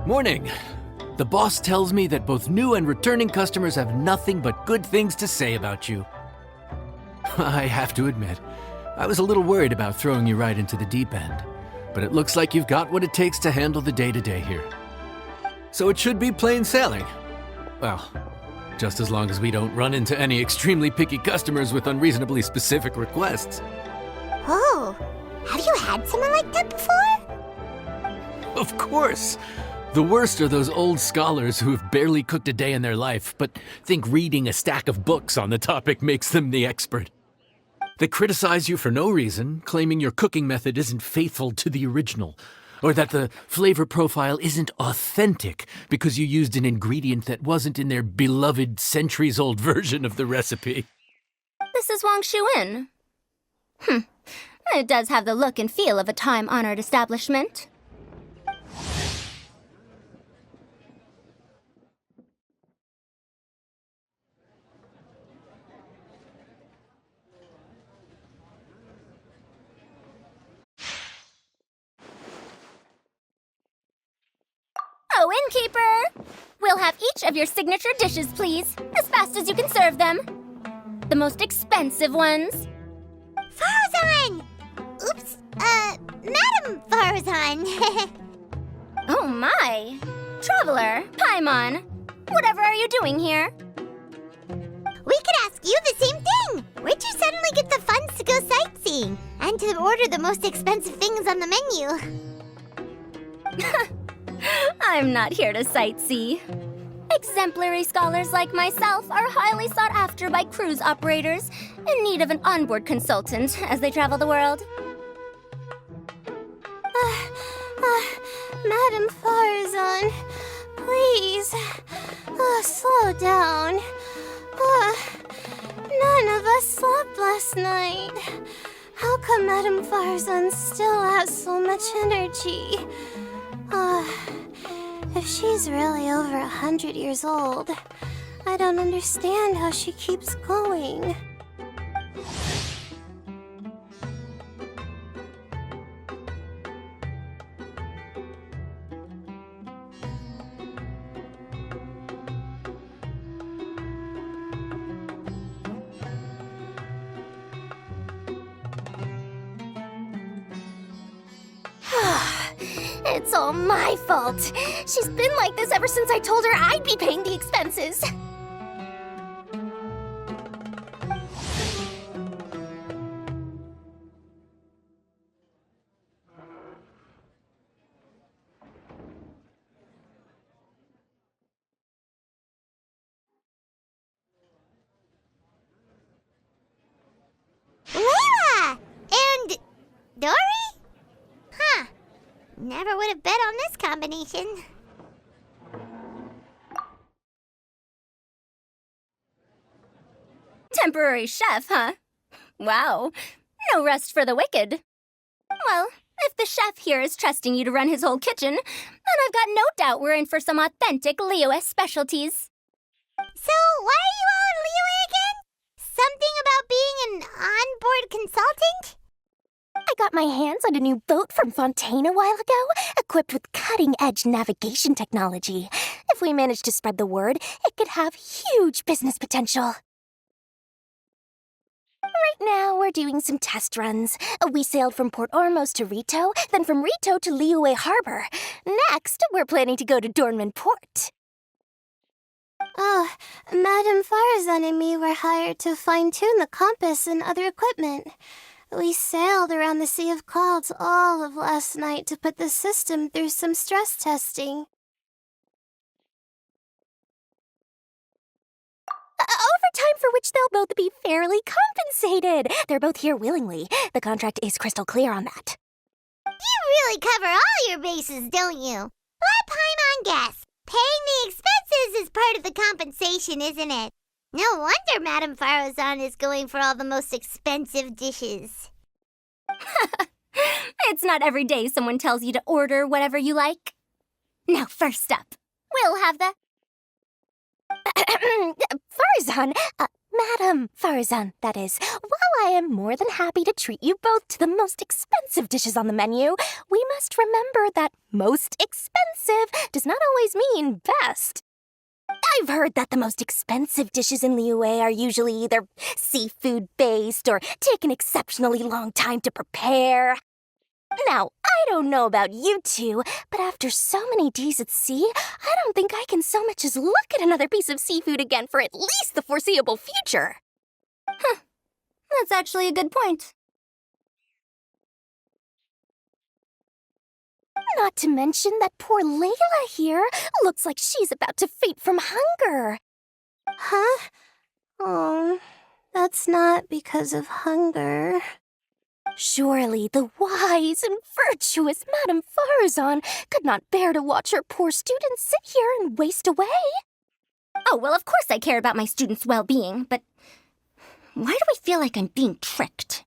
Morning. The boss tells me that both new and returning customers have nothing but good things to say about you. I have to admit, I was a little worried about throwing you right into the deep end, but it looks like you've got what it takes to handle the day-to-day here. So it should be plain sailing. Well, just as long as we don't run into any extremely picky customers with unreasonably specific requests. Oh, have you had someone like that before? Of course! The worst are those old scholars who have barely cooked a day in their life, but think reading a stack of books on the topic makes them the expert. They criticize you for no reason, claiming your cooking method isn't faithful to the original, or that the flavor profile isn't authentic because you used an ingredient that wasn't in their beloved centuries-old version of the recipe. This is Wang Shuin. It does have the look and feel of a time-honored establishment. Oh, innkeeper! We'll have each of your signature dishes, please, as fast as you can serve them. The most expensive ones. Farazan! Oops, Madam Farazan. Oh my! Traveler, Paimon, whatever are you doing here? We could ask you the same thing! Where'd you suddenly get the funds to go sightseeing? And to order the most expensive things on the menu? I'm not here to sightsee. Exemplary scholars like myself are highly sought after by cruise operators in need of an onboard consultant as they travel the world. Madam Farazan, please, slow down. None of us slept last night. How come Madam Farazan still has so much energy? If she's really over 100 years old, I don't understand how she keeps going. It's all my fault. She's been like this ever since I told her I'd be paying the expenses. Layla! And Dory? Huh. Never would have bet on this combination. Temporary chef, huh? Wow. No rest for the wicked. Well, if the chef here is trusting you to run his whole kitchen, then I've got no doubt we're in for some authentic Liyue specialties. So, why are you all in Liyue again? Something about being an onboard consultant? I got my hands on a new boat from Fontaine a while ago, equipped with cutting-edge navigation technology. If we manage to spread the word, it could have huge business potential. Right now, we're doing some test runs. We sailed from Port Ormos to Rito, then from Rito to Liyue Harbor. Next, we're planning to go to Dornman Port. Oh, Madam Farazan and me were hired to fine-tune the compass and other equipment. We sailed around the Sea of Clouds all of last night to put the system through some stress testing. Overtime for which they'll both be fairly compensated. They're both here willingly. The contract is crystal clear on that. You really cover all your bases, don't you? Let Paimon guess. Paying the expenses is part of the compensation, isn't it? No wonder Madame Farazan is going for all the most expensive dishes. It's not every day someone tells you to order whatever you like. Now, first up, we'll have the... Farazan, Madam Farzan, that is. While I am more than happy to treat you both to the most expensive dishes on the menu, we must remember that most expensive does not always mean best. I've heard that the most expensive dishes in Liyue are usually either seafood-based or take an exceptionally long time to prepare. Now, I don't know about you two, but after so many days at sea, I don't think I can so much as look at another piece of seafood again for at least the foreseeable future. That's actually a good point. Not to mention that poor Layla here looks like she's about to faint from hunger. Huh? Oh, that's not because of hunger. Surely the wise and virtuous Madame Farzan could not bear to watch her poor students sit here and waste away. Oh, well, of course I care about my students' well-being, but why do I feel like I'm being tricked?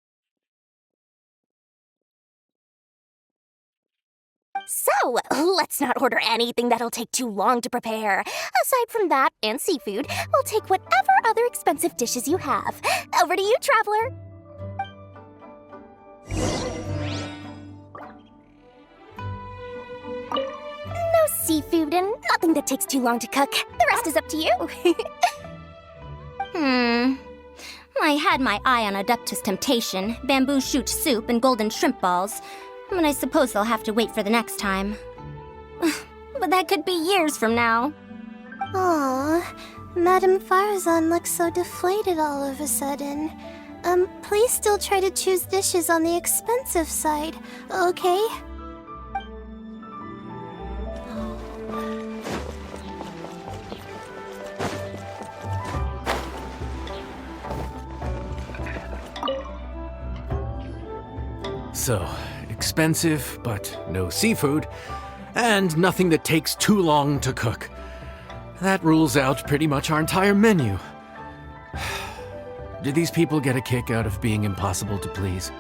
So, let's not order anything that'll take too long to prepare. Aside from that and seafood, we'll take whatever other expensive dishes you have. Over to you, traveler. No seafood and nothing that takes too long to cook. The rest is up to you. I had my eye on Adeptus Temptation, bamboo shoot soup, and golden shrimp balls, but I suppose they'll have to wait for the next time. But that could be years from now. Aw, Madame Farzan looks so deflated all of a sudden. Please still try to choose dishes on the expensive side, okay? So, expensive, but no seafood, and nothing that takes too long to cook. That rules out pretty much our entire menu. Do these people get a kick out of being impossible to please?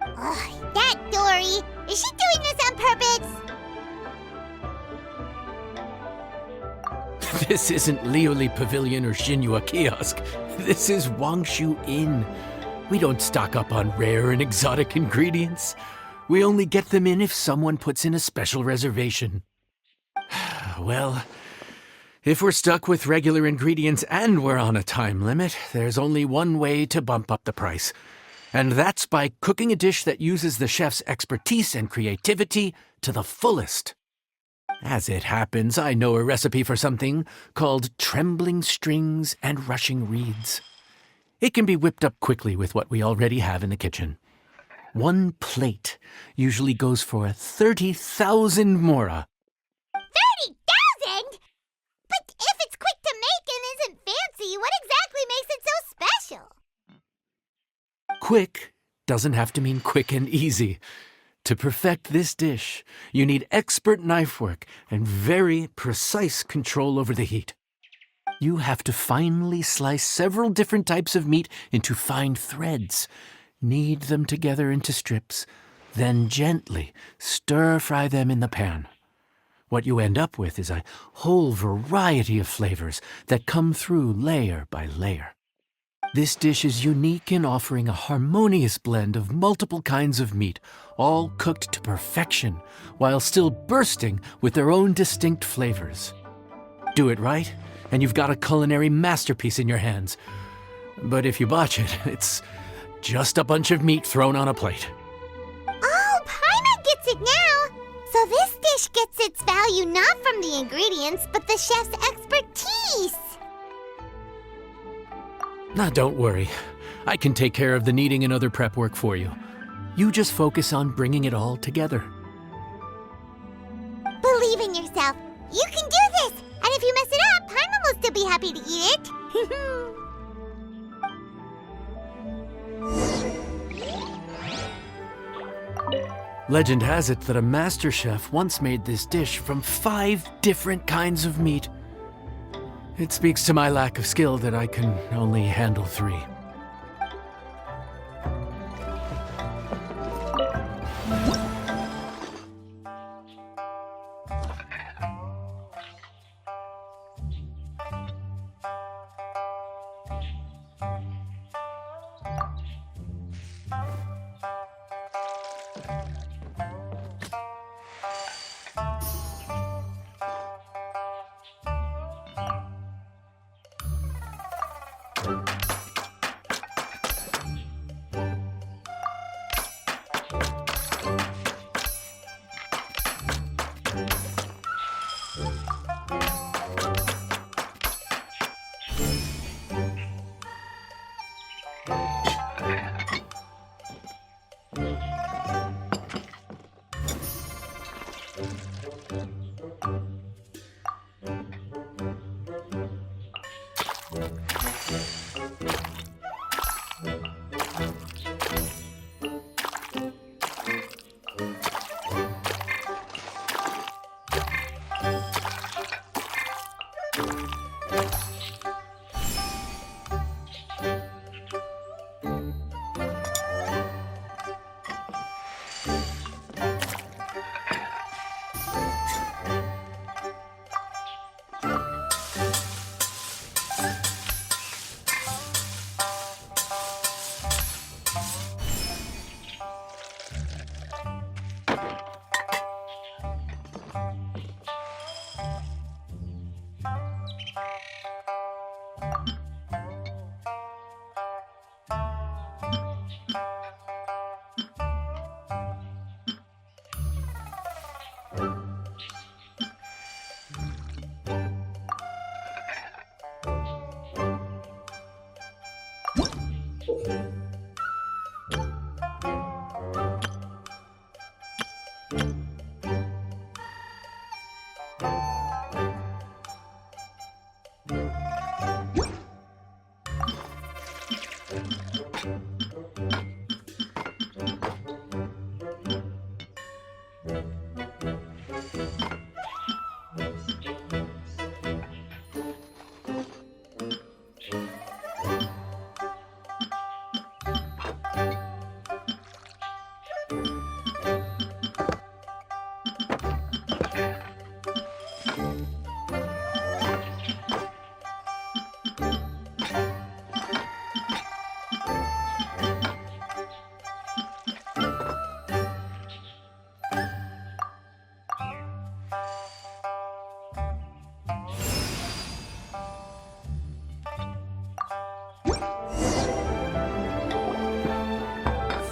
Ugh, that Dory! Is she doing this on purpose? This isn't Liuli Pavilion or Xinhua Kiosk. This is Wangshu Inn. We don't stock up on rare and exotic ingredients. We only get them in if someone puts in a special reservation. Well, if we're stuck with regular ingredients and we're on a time limit, there's only one way to bump up the price. And that's by cooking a dish that uses the chef's expertise and creativity to the fullest. As it happens, I know a recipe for something called trembling strings and rushing reeds. It can be whipped up quickly with what we already have in the kitchen. One plate usually goes for 30,000 mora. 30,000? But if it's quick to make and isn't fancy, what exactly makes it so special? Quick doesn't have to mean quick and easy. To perfect this dish, you need expert knife work and very precise control over the heat. You have to finely slice several different types of meat into fine threads, knead them together into strips, then gently stir-fry them in the pan. What you end up with is a whole variety of flavors that come through layer by layer. This dish is unique in offering a harmonious blend of multiple kinds of meat, all cooked to perfection, while still bursting with their own distinct flavors. Do it right, and you've got a culinary masterpiece in your hands. But if you botch it, it's just a bunch of meat thrown on a plate. Oh, Paimon gets it now! So this dish gets its value not from the ingredients, but the chef's expertise! Now, don't worry. I can take care of the kneading and other prep work for you. You just focus on bringing it all together. Believe in yourself. You can do this! And if you mess it up, Paimon will still be happy to eat it. Legend has it that a master chef once made this dish from 5 different kinds of meat. It speaks to my lack of skill that I can only handle 3.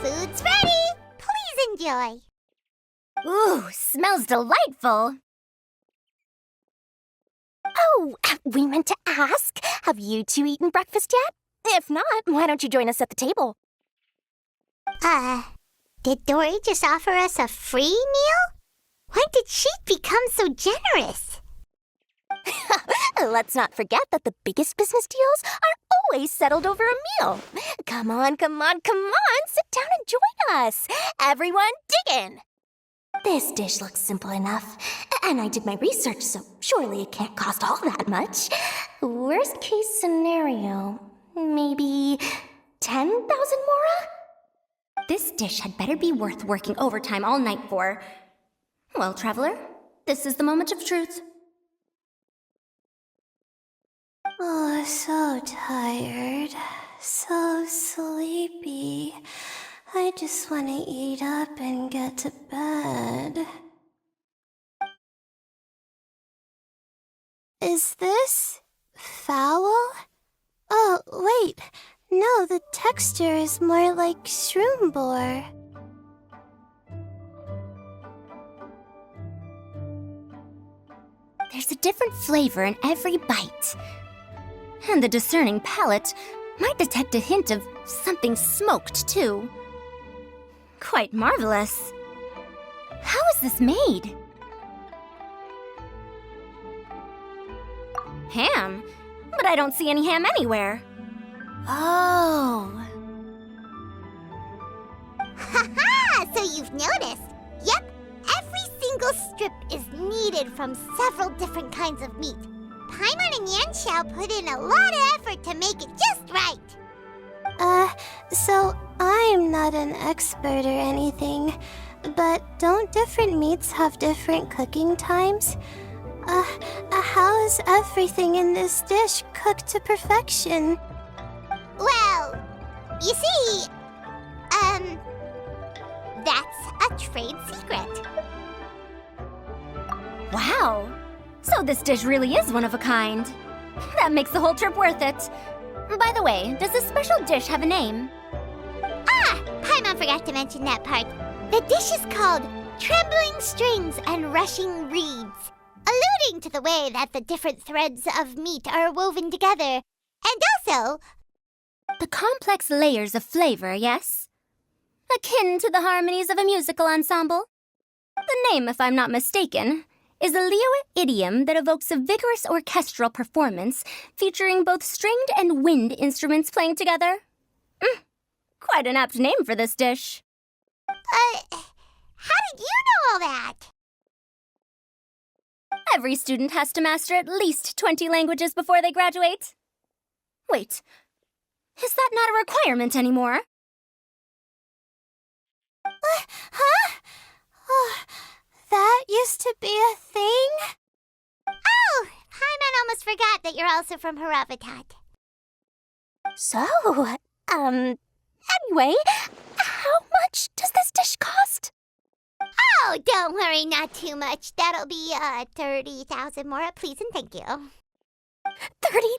Food's ready. Please enjoy. Ooh, smells delightful. Oh, we meant to ask, have you two eaten breakfast yet? If not, why don't you join us at the table? Did Dory just offer us a free meal? When did she become so generous? Let's not forget that the biggest business deals are always settled over a meal. Come on, sit down and join us. Everyone, dig in. This dish looks simple enough, and I did my research, so surely it can't cost all that much. Worst case scenario, maybe 10,000 mora? This dish had better be worth working overtime all night for. Well, traveler, this is the moment of truth. Oh, so tired. So sleepy. I just want to eat up and get to bed. Is this foul? Oh, wait. No, the texture is more like shroom boar. There's a different flavor in every bite. And the discerning palate might detect a hint of something smoked, too. Quite marvelous. How is this made? Ham? But I don't see any ham anywhere. Oh. Haha! So you've noticed. Yep, every single strip is kneaded from several different kinds of meat. Paimon and Yanxiao put in a lot of effort to make it just right. So I'm not an expert or anything, but don't different meats have different cooking times? How is everything in this dish cooked to perfection? Well, you see, that's a trade secret. Wow. So this dish really is one of a kind. That makes the whole trip worth it. By the way, does this special dish have a name? Paimon forgot to mention that part. The dish is called trembling strings and rushing reeds, alluding to the way that the different threads of meat are woven together, and also The complex layers of flavor, yes? Akin to the harmonies of a musical ensemble? The name, if I'm not mistaken, is a Liyue idiom that evokes a vigorous orchestral performance featuring both stringed and wind instruments playing together. Quite an apt name for this dish. how did you know all that? Every student has to master at least 20 languages before they graduate. Wait, is that not a requirement anymore? Huh? Oh, that used to be a thing? Oh, Paimon almost forgot that you're also from Haravatat. So, anyway, how much does this dish cost? Oh, don't worry, not too much. That'll be 30,000 more, please and thank you. 30,000?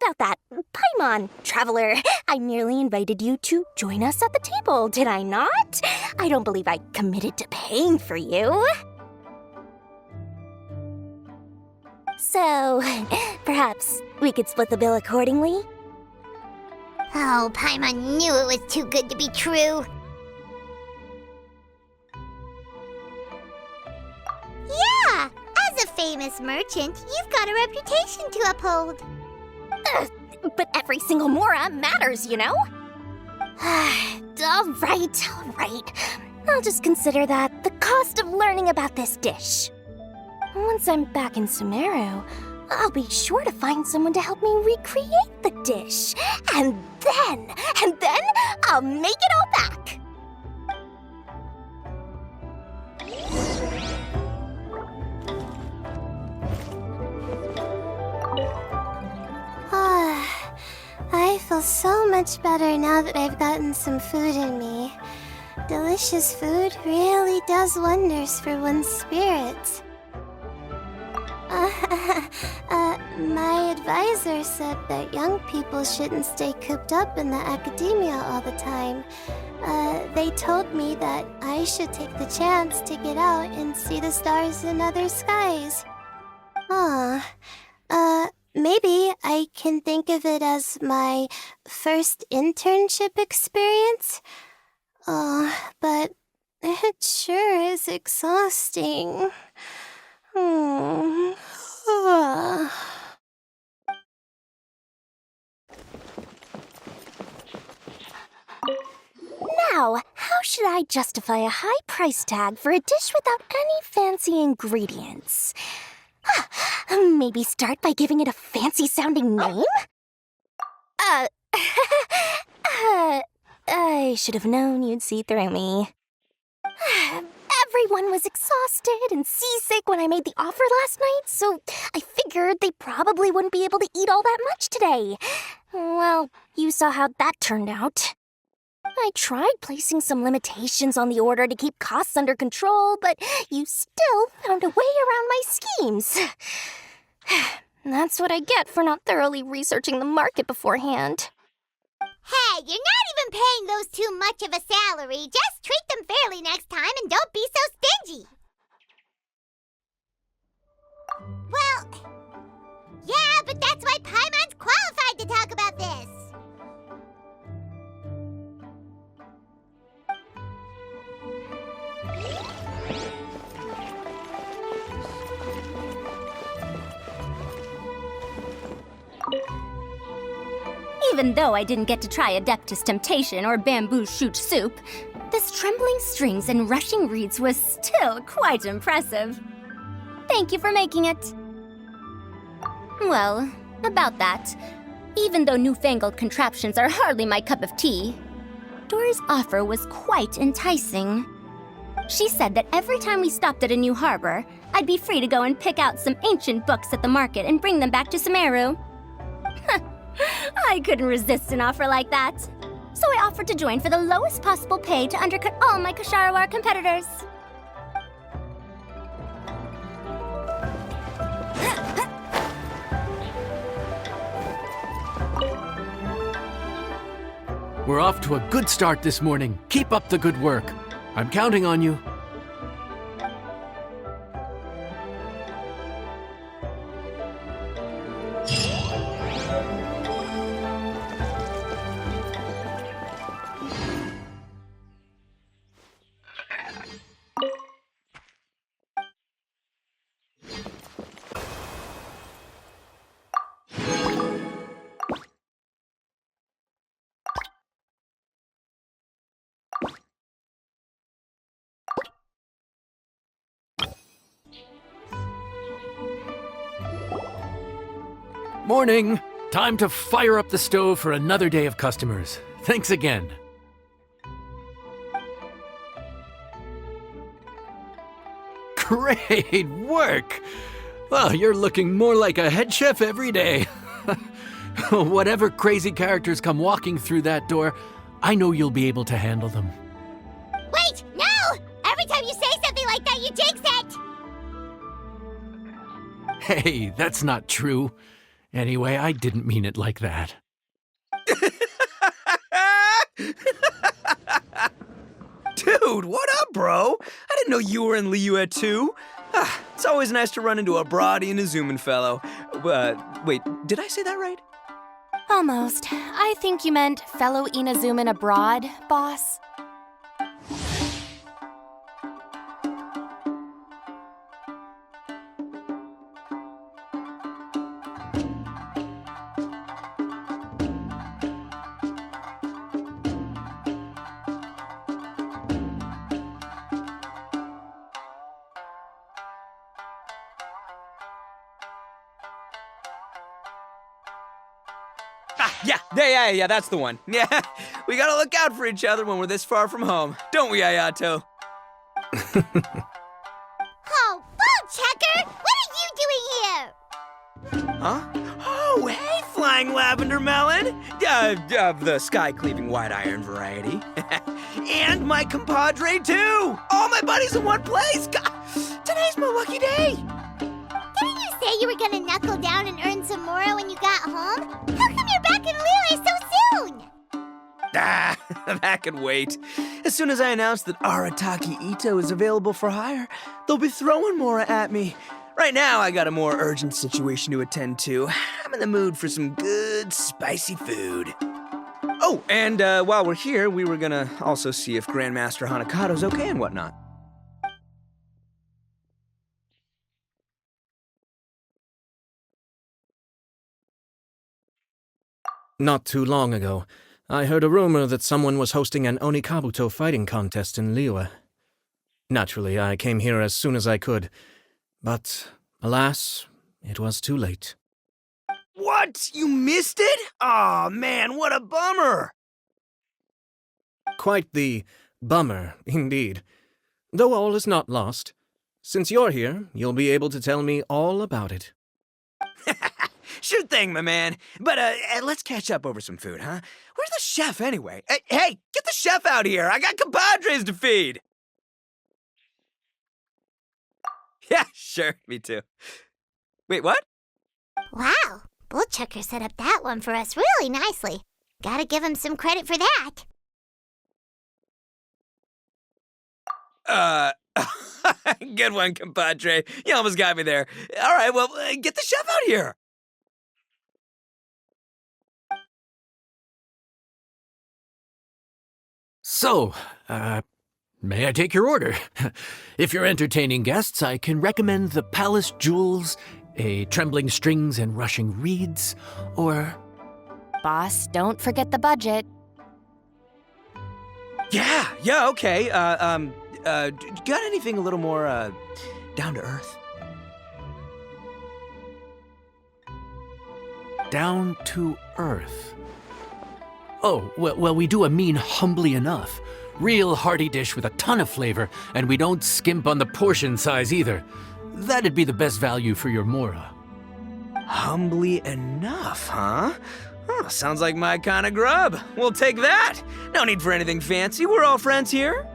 About that, Paimon, traveler, I nearly invited you to join us at the table, did I not? I don't believe I committed to paying for you. So, perhaps we could split the bill accordingly? Oh, Paimon knew it was too good to be true. Yeah, as a famous merchant, you've got a reputation to uphold. But every single mora matters, you know? All right. I'll just consider that the cost of learning about this dish. Once I'm back in Sumeru, I'll be sure to find someone to help me recreate the dish. And then I'll make it all back. I feel so much better now that I've gotten some food in me. Delicious food really does wonders for one's spirits. My advisor said that young people shouldn't stay cooped up in the academia all the time. They told me that I should take the chance to get out and see the stars in other skies. Maybe I can think of it as my first internship experience. But it sure is exhausting. Now, how should I justify a high price tag for a dish without any fancy ingredients? Maybe start by giving it a fancy-sounding name? I should have known you'd see through me. Everyone was exhausted and seasick when I made the offer last night, so I figured they probably wouldn't be able to eat all that much today. Well, you saw how that turned out. I tried placing some limitations on the order to keep costs under control, but you still found a way around my schemes. That's what I get for not thoroughly researching the market beforehand. Hey, you're not even paying those too much of a salary. Just treat them fairly next time and don't be so stingy. Well, yeah, but that's why Paimon's qualified to talk about this. Even though I didn't get to try Adeptus Temptation or Bamboo Shoot Soup, this trembling strings and rushing reeds was still quite impressive. Thank you for making it. Well, about that, even though newfangled contraptions are hardly my cup of tea, Dory's offer was quite enticing. She said that every time we stopped at a new harbor, I'd be free to go and pick out some ancient books at the market and bring them back to Sumeru. I couldn't resist an offer like that. So I offered to join for the lowest possible pay to undercut all my Ksharawar competitors. We're off to a good start this morning. Keep up the good work. I'm counting on you. Morning! Time to fire up the stove for another day of customers. Thanks again. Great work! Well, you're looking more like a head chef every day. Whatever crazy characters come walking through that door, I know you'll be able to handle them. Wait, no! Every time you say something like that, you jinx it! Hey, that's not true. Anyway, I didn't mean it like that. Dude, what up, bro? I didn't know you were in Liyue too. It's always nice to run into a Brody and a Zoomin fellow. Wait, did I say that right? Almost. I think you meant fellow Inazuman abroad, boss. Yeah, that's the one. Yeah, we gotta look out for each other when we're this far from home. Don't we, Ayato? Oh, Bull Checker! What are you doing here? Huh? Oh, hey, Flying Lavender Melon! Of the sky-cleaving white iron variety. And my compadre, too! All my buddies in one place! God, today's my lucky day! Didn't you say you were gonna knuckle down and earn some more when you got home? How come you're back in Liyue so soon? That could wait. As soon as I announce that Arataki Ito is available for hire, they'll be throwing Mora at me. Right now, I got a more urgent situation to attend to. I'm in the mood for some good, spicy food. Oh, and while we're here, we were gonna also see if Grandmaster Hanakado's okay and whatnot. Not too long ago, I heard a rumor that someone was hosting an Onikabuto fighting contest in Liyue. Naturally, I came here as soon as I could, but alas, it was too late. What? You missed it? Aw, man, what a bummer! Quite the bummer, indeed. Though all is not lost. Since you're here, you'll be able to tell me all about it. Sure thing, my man. But let's catch up over some food, huh? Where's the chef, anyway? Hey, get the chef out here! I got compadres to feed! Yeah, sure, me too. Wait, what? Wow, Bull Checker set up that one for us really nicely. Gotta give him some credit for that. Good one, compadre. You almost got me there. All right, well, get the chef out here. So, may I take your order? If you're entertaining guests, I can recommend the Palace Jewels, a Trembling Strings and Rushing Reeds, or... Boss, don't forget the budget. Yeah, okay. Got anything a little more, down to earth? Down to earth. Oh, well, we do a mean humbly enough. Real hearty dish with a ton of flavor, and we don't skimp on the portion size either. That'd be the best value for your Mora. Humbly enough, huh? Oh, sounds like my kind of grub. We'll take that. No need for anything fancy. We're all friends here.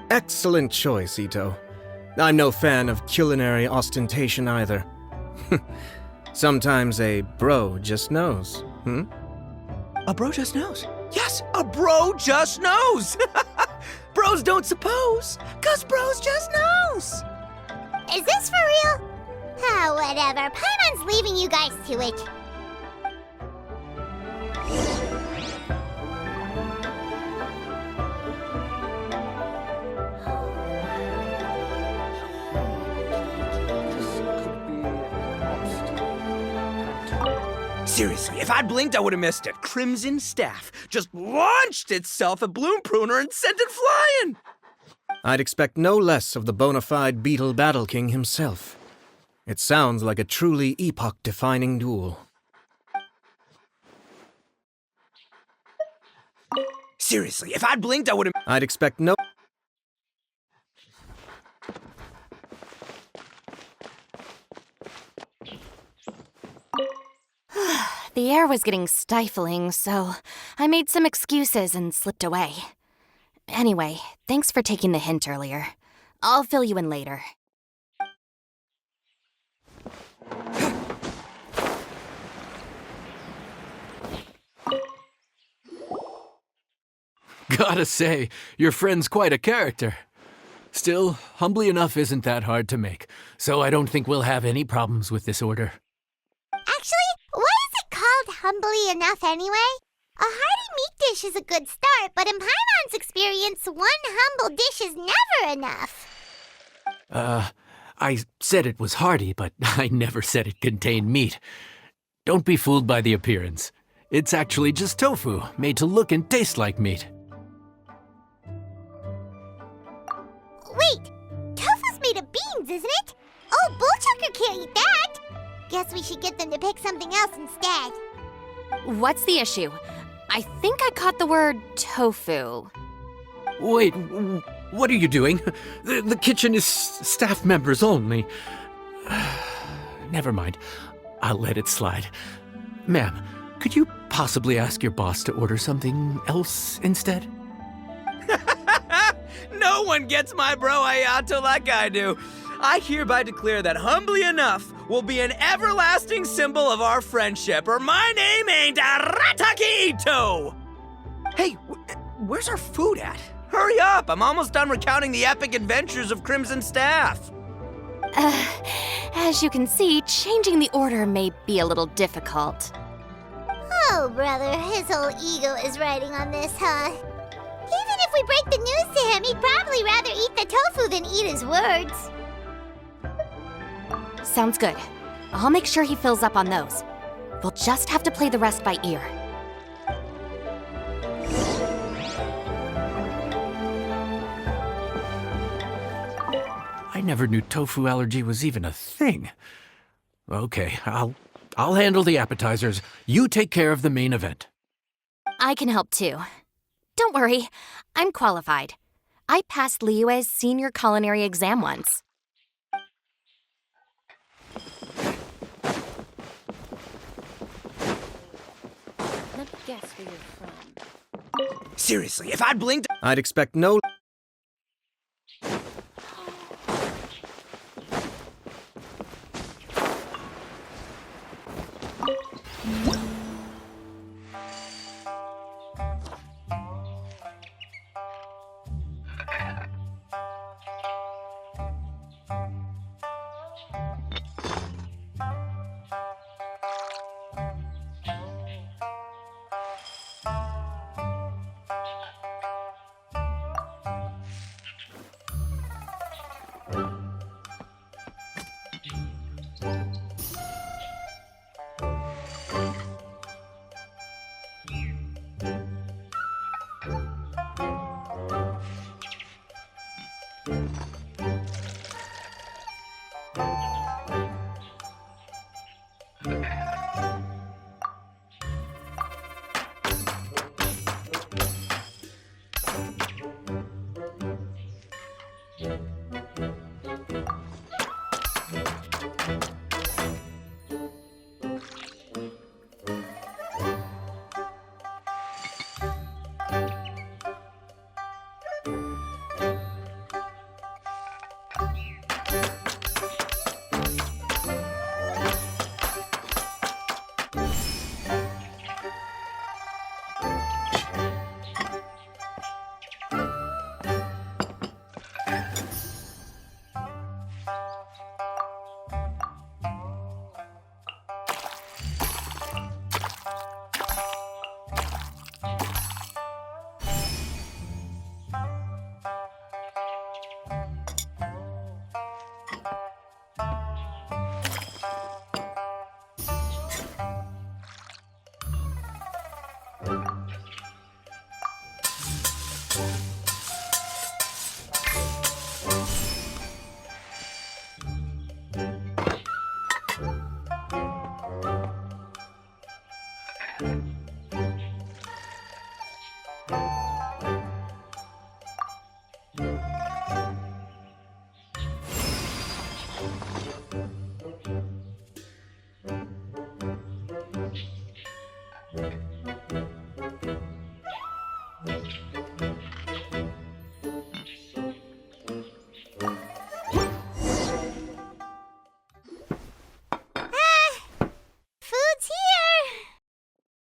Excellent choice, Ito. I'm no fan of culinary ostentation either. Sometimes a bro just knows, A bro just knows. Yes, a bro just knows. Bros don't suppose, 'cause bros just knows. Is this for real? Ah, whatever. Paimon's leaving you guys to it. Seriously, if I'd blinked, I would have missed it. Crimson Staff just launched itself at Bloom Pruner and sent it flying. I'd expect no less of the bona fide Beetle Battle King himself. It sounds like a truly epoch-defining duel. Seriously, if I'd blinked, I would have... I'd expect no... The air was getting stifling, so I made some excuses and slipped away. Anyway, thanks for taking the hint earlier. I'll fill you in later. Gotta say, your friend's quite a character. Still, humbly enough isn't that hard to make, so I don't think we'll have any problems with this order. Actually, why is it called humbly enough anyway? A hearty meat dish is a good start, but in Paimon's experience, one humble dish is never enough. I said it was hearty, but I never said it contained meat. Don't be fooled by the appearance. It's actually just tofu, made to look and taste like meat. Wait, tofu's made of beans, isn't it? Oh, Bullchucker can't eat that. Guess we should get them to pick something else instead. What's the issue? I think I caught the word tofu. Wait, what are you doing? The kitchen is staff members only. Never mind. I'll let it slide. Ma'am, could you possibly ask your boss to order something else instead? No one gets my bro Ayato like I do. I hereby declare that humbly enough will be an everlasting symbol of our friendship, or my name ain't Arataki Ito! Hey, where's our food at? Hurry up, I'm almost done recounting the epic adventures of Crimson Staff. As you can see, changing the order may be a little difficult. Oh, brother, his whole ego is riding on this, huh? Even if we break the news to him, he'd probably rather eat the tofu than eat his words. Sounds good. I'll make sure he fills up on those. We'll just have to play the rest by ear. I never knew tofu allergy was even a thing. Okay, I'll handle the appetizers. You take care of the main event. I can help too. Don't worry, I'm qualified. I passed Liyue's senior culinary exam once. Let me guess where you're from. Seriously, if I'd blinked... I'd expect no... Food's here!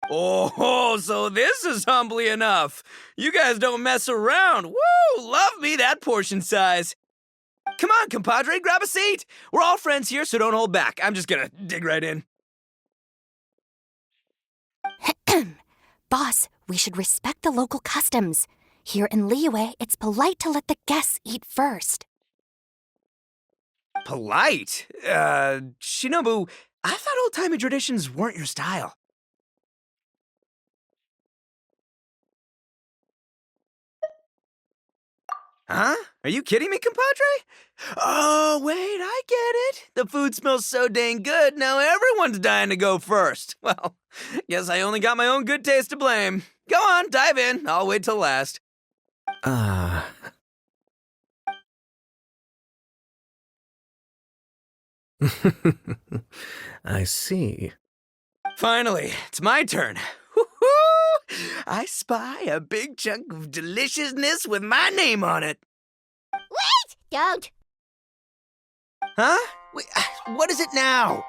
Oh, so this is humbly enough. You guys don't mess around. Woo! Love me that portion size. Come on, compadre, grab a seat. We're all friends here, so don't hold back. I'm just gonna dig right in. Boss, we should respect the local customs. Here in Liyue, it's polite to let the guests eat first. Polite? Shinobu, I thought old-timey traditions weren't your style. Huh? Are you kidding me, compadre? Oh, wait, I get it. The food smells so dang good, now everyone's dying to go first. Well, guess I only got my own good taste to blame. Go on, dive in. I'll wait till last. I see. Finally, it's my turn. Woo-hoo! I spy a big chunk of deliciousness with my name on it. Wait! Don't! Huh? Wait, what is it now?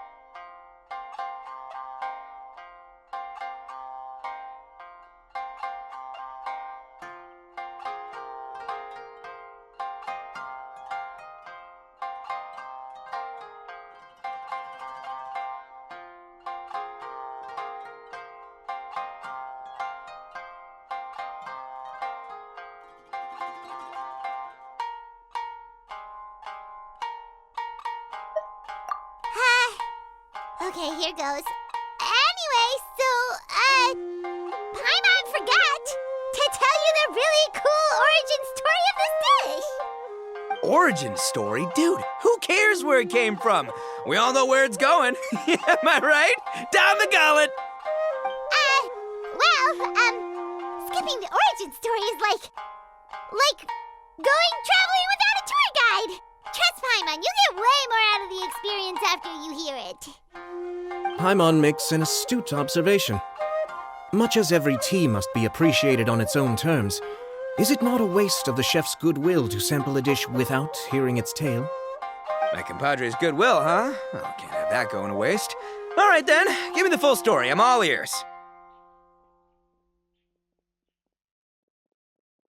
Okay, here goes. Anyway, so, Paimon forgot to tell you the really cool origin story of this dish. Origin story? Dude, who cares where it came from? We all know where it's going. Am I right? Down the gullet! Skipping the origin story is like going traveling without a tour guide. Trust Paimon, you get way more out of the experience after you hear it. Paimon makes an astute observation. Much as every tea must be appreciated on its own terms, is it not a waste of the chef's goodwill to sample a dish without hearing its tale? My compadre's goodwill, huh? Well, can't have that going to waste. All right then, give me the full story. I'm all ears.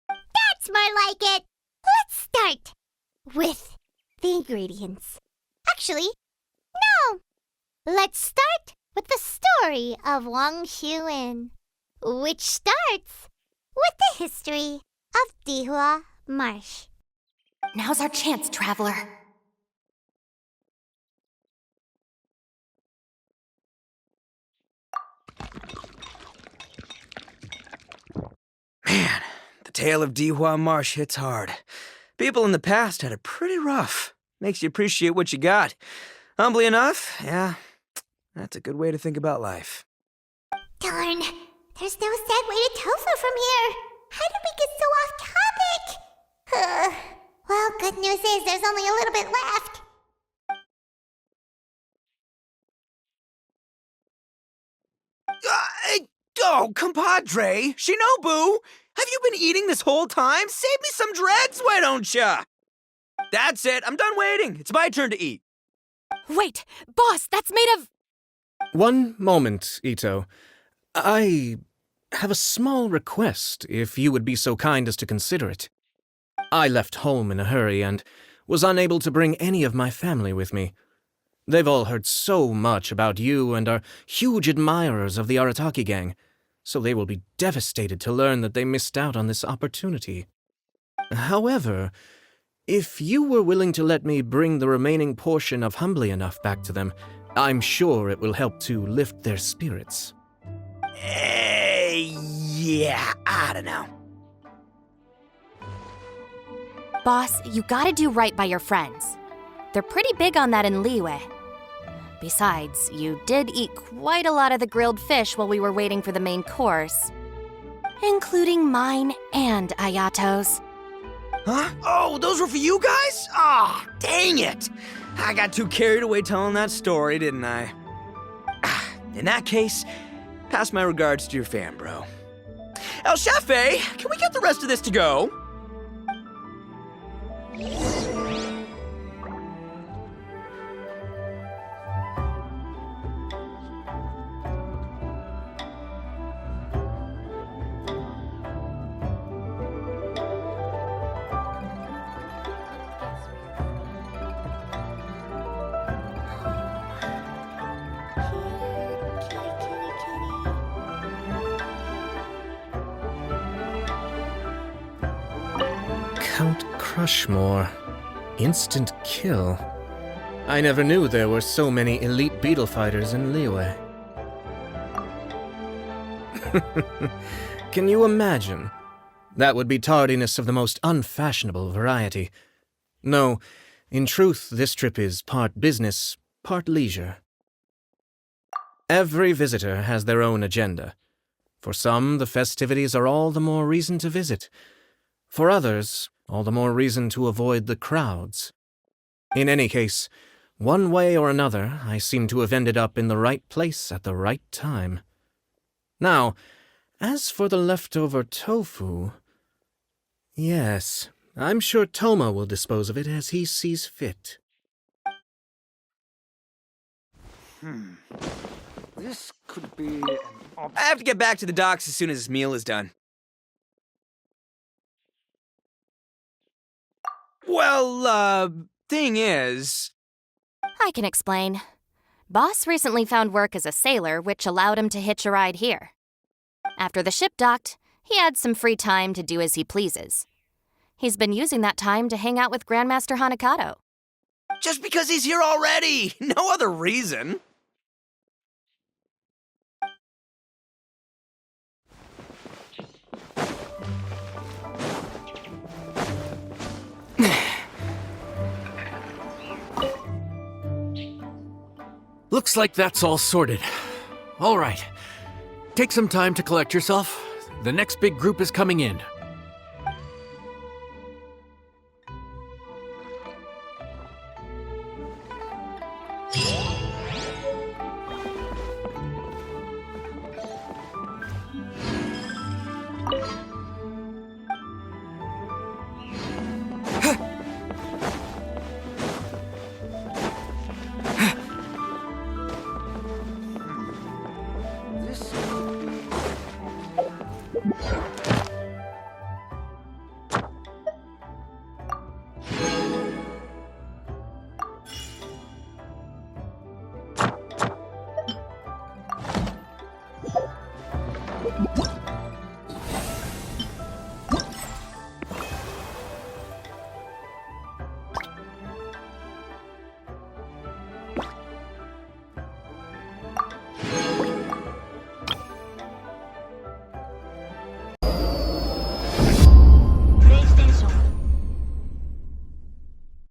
That's more like it. Let's start with the ingredients. Actually, no. Let's start with the story of Wang Xuan, which starts with the history of Dihua Marsh. Now's our chance, traveler. Man, the tale of Dihua Marsh hits hard. People in the past had it pretty rough. Makes you appreciate what you got. Humbly enough, yeah, that's a good way to think about life. Darn, there's no sad way to tofu from here. How did we get so off topic? Well, good news is there's only a little bit left. Oh, compadre! Shinobu! Have you been eating this whole time? Save me some dregs, why don't ya? That's it, I'm done waiting. It's my turn to eat. Wait, boss, that's made of... One moment, Ito. I have a small request, if you would be so kind as to consider it. I left home in a hurry and was unable to bring any of my family with me. They've all heard so much about you and are huge admirers of the Arataki gang, so they will be devastated to learn that they missed out on this opportunity. However, if you were willing to let me bring the remaining portion of Humbly Enough back to them, I'm sure it will help to lift their spirits. Yeah, I don't know. Boss, you gotta do right by your friends. They're pretty big on that in Liyue. Besides, you did eat quite a lot of the grilled fish while we were waiting for the main course. Including mine and Ayato's. Huh? Oh, those were for you guys? Ah, dang it! I got too carried away telling that story, didn't I? In that case, pass my regards to your fan, bro. El Chefe, can we get the rest of this to go? Count Crushmore. Instant kill. I never knew there were so many elite beetle fighters in Liyue. Can you imagine? That would be tardiness of the most unfashionable variety. No, in truth, this trip is part business, part leisure. Every visitor has their own agenda. For some, the festivities are all the more reason to visit. For others, all the more reason to avoid the crowds. In any case, one way or another, I seem to have ended up in the right place at the right time. Now, as for the leftover tofu... Yes, I'm sure Toma will dispose of it as he sees fit. This could be an I have to get back to the docks as soon as this meal is done. Well, thing is... I can explain. Boss recently found work as a sailor, which allowed him to hitch a ride here. After the ship docked, he had some free time to do as he pleases. He's been using that time to hang out with Grandmaster Hanakato. Just because he's here already! No other reason! Looks like that's all sorted. All right. Take some time to collect yourself. The next big group is coming in. this could be